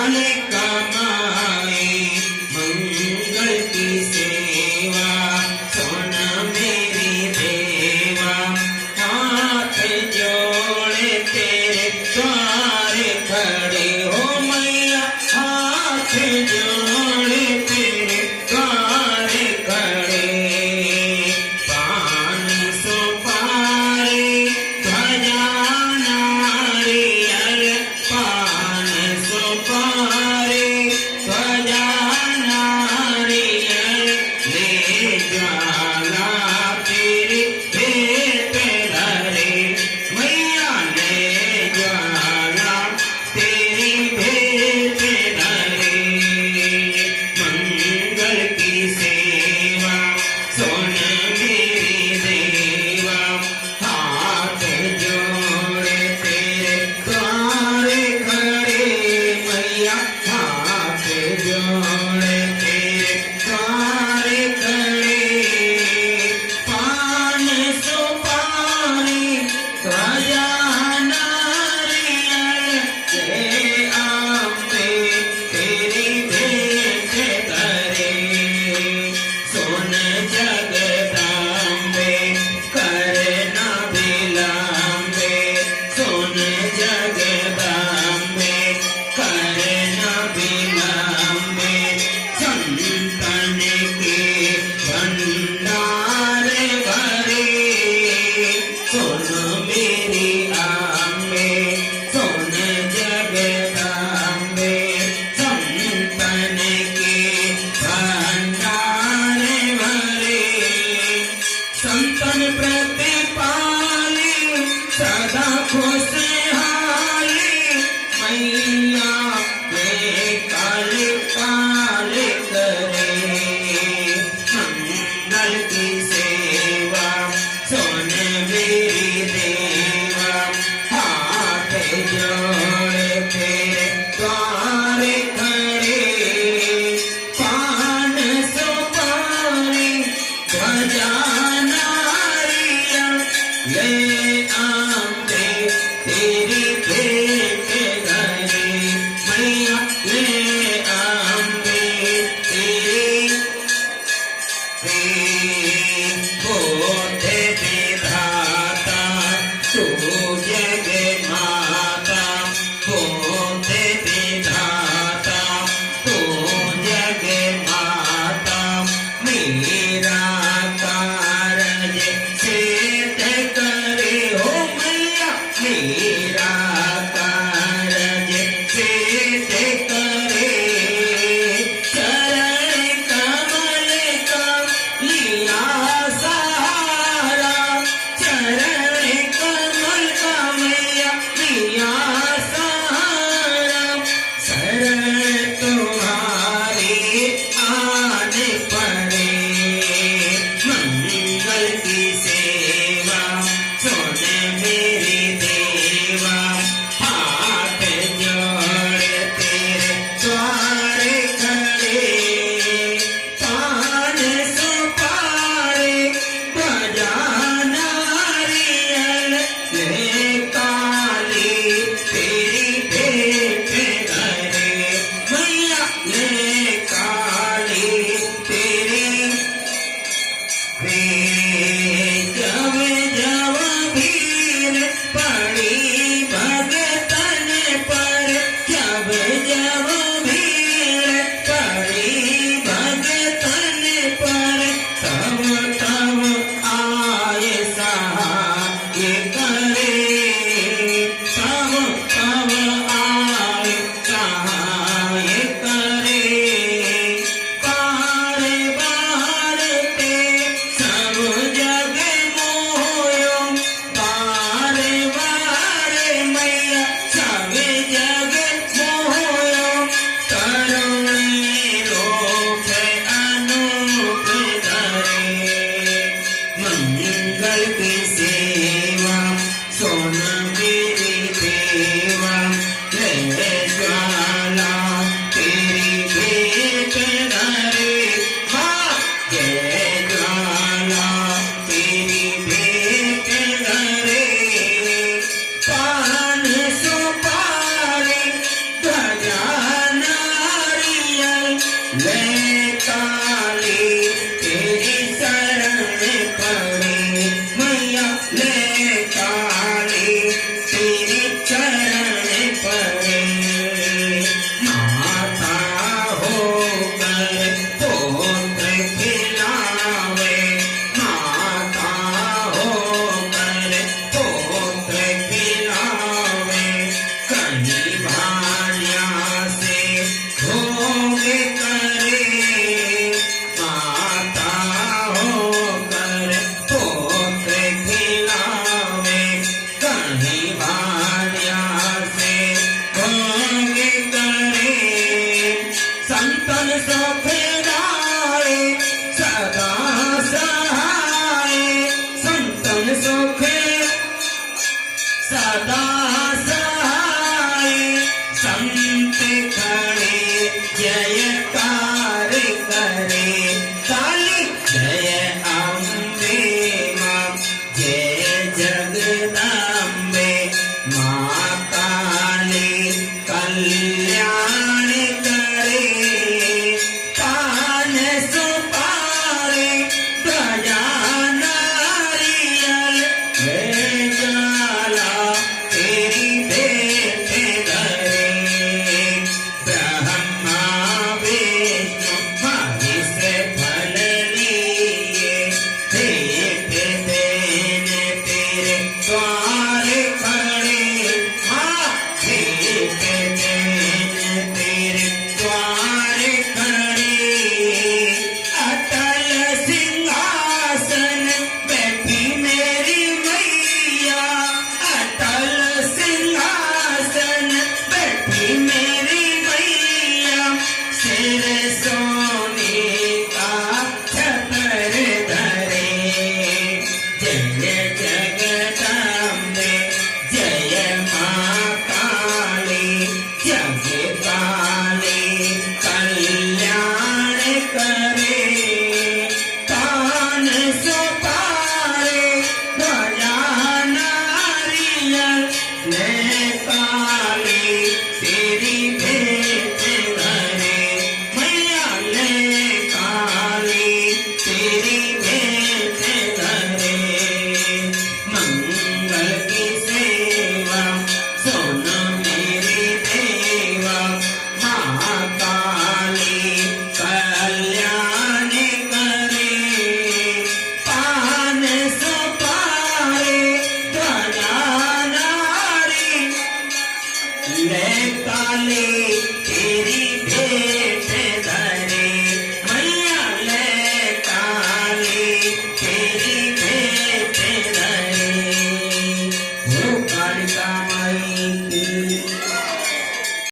ने कमाई मंगल की सेवा, सुन मेरी देवा, हाथ जोड़े तेरे द्वारे खड़े हो मैया, हाथ जोड़े तेरे द्वारे खड़े। पान सुपारी ध्वजा नारियल, पान सुपारी ध्वजा नारियल, ले ज्वाला तेरी भेंट धरे मैया, ले ज्वाला तेरी भेंट धरे। ले काली तेरी शरण पड़े मैया ले काली तेरी चरण पड़े माता होकर पुत्र खिलावे माता होकर पुत्र खिलावे कहीं भालिया से भोग करे माता होकर पुत्र खिलावे कहीं भालिया से भोग करे संतन सुखदाई सदा सहाय संतन सुख सदा सहाय संत खड़े जयकार करे काली जय अम्बे मां जय जगदम्बे मां काली कल